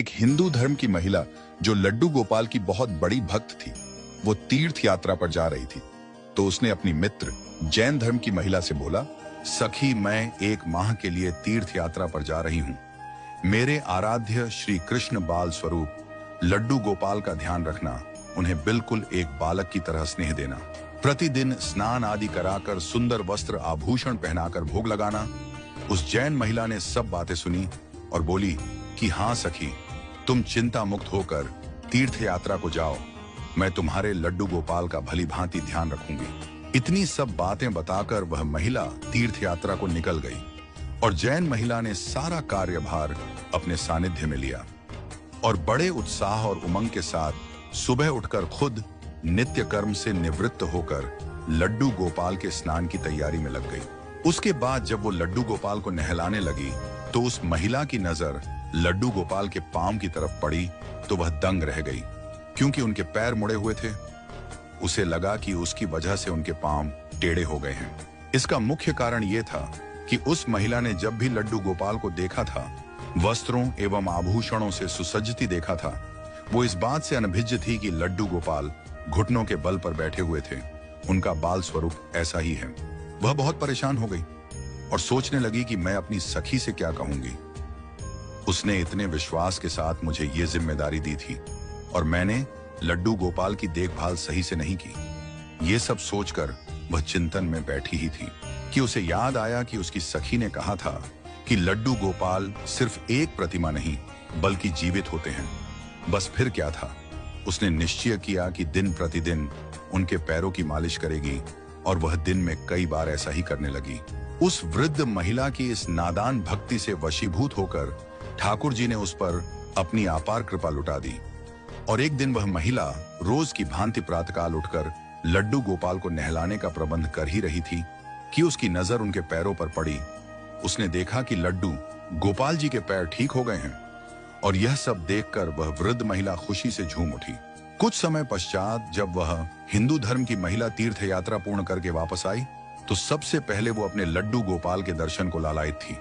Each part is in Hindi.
एक हिंदू धर्म की महिला जो लड्डू गोपाल की बहुत बड़ी भक्त थी, वो तीर्थ यात्रा पर जा रही थी। तो उसने अपनी मित्र जैन धर्म की महिला से बोला, सखी, मैं 1 माह के लिए तीर्थ यात्रा पर जा रही हूँ। मेरे आराध्य श्री कृष्ण बाल स्वरूप लड्डू गोपाल का ध्यान रखना, उन्हें बिल्कुल एक बालक की तरह स्नेह देना, प्रतिदिन स्नान आदि कराकर सुंदर वस्त्र आभूषण पहनाकर भोग लगाना। उस जैन महिला ने सब बातें सुनी और बोली कि हाँ सखी, तुम चिंता मुक्त होकर तीर्थ यात्रा को जाओ, मैं तुम्हारे लड्डू गोपाल का भली भांति ध्यान रखूंगी। इतनी सब बातें बताकर वह महिला तीर्थ यात्रा को निकल गई और जैन महिला ने सारा कार्यभार अपने सानिध्य में लिया और बड़े उत्साह और उमंग के साथ सुबह उठकर खुद नित्य कर्म से निवृत्त होकर लड्डू गोपाल के स्नान की तैयारी में लग गई। उसके बाद जब वो लड्डू गोपाल को नहलाने लगी तो उस महिला की नजर लड्डू गोपाल के पांव की तरफ पड़ी तो वह दंग रह गई, क्योंकि उनके पैर मुड़े हुए थे। उसे लगा कि उसकी वजह से उनके पांव टेढ़े हो गए हैं। इसका मुख्य कारण यह था कि उस महिला ने जब भी लड्डू गोपाल को देखा था, वस्त्रों एवं आभूषणों से सुसज्जित देखा था, वो इस बात से अनभिज्ञ थी कि लड्डू गोपाल घुटनों के बल पर बैठे हुए थे। उनका बाल स्वरूप ऐसा ही है। वह बहुत परेशान हो गई और सोचने लगी कि मैं अपनी सखी से क्या कहूंगी। उसने इतने विश्वास के साथ मुझे ये जिम्मेदारी दी थी और मैंने लड्डू गोपाल की देखभाल सही से नहीं की। ये सब सोचकर वह चिंतन में बैठी ही थी कि उसे याद आया कि उसकी सखी ने कहा था कि लड्डू गोपाल सिर्फ एक प्रतिमा नहीं बल्कि जीवित होते हैं। बस फिर क्या था, उसने निश्चय किया कि दिन प्रतिदिन उनके पैरों की मालिश करेगी और वह दिन में कई बार ऐसा ही करने लगी। उस वृद्ध महिला की इस नादान भक्ति से वशीभूत होकर ठाकुर जी ने उस पर अपनी अपार कृपा लुटा दी और एक दिन वह महिला रोज की भांति प्रातःकाल उठकर लड्डू गोपाल को नहलाने का प्रबंध कर ही रही थी कि उसकी नजर उनके पैरों पर पड़ी। उसने देखा कि लड्डू गोपाल जी के पैर ठीक हो गए हैं और यह सब देखकर वह वृद्ध महिला खुशी से झूम उठी। कुछ समय पश्चात जब वह हिंदू धर्म की महिला तीर्थ यात्रा पूर्ण करके वापस आई तो सबसे पहले वो अपने लड्डू गोपाल के दर्शन को लालायित थी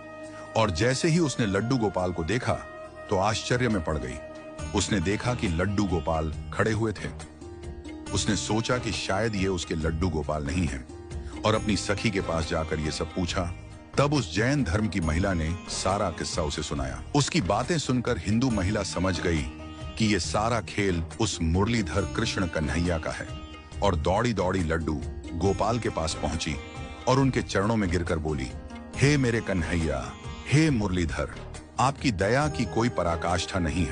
और जैसे ही उसने लड्डू गोपाल को देखा तो आश्चर्य में पड़ गई। उसने देखा कि लड्डू गोपाल खड़े हुए थे। उसने सोचा कि शायद ये उसके लड्डू गोपाल नहीं हैं और अपनी सखी के पास जाकर ये सब पूछा। तब उस जैन धर्म की महिला ने सारा किस्सा उसे सुनाया। उसकी बातें सुनकर हिंदू महिला समझ गई कि ये सारा खेल उस मुरलीधर कृष्ण कन्हैया का है और दौड़ी दौड़ी लड्डू गोपाल के पास पहुंची और उनके चरणों में गिरकर बोली, हे मेरे कन्हैया, हे मुरलीधर, आपकी दया की कोई पराकाष्ठा नहीं है।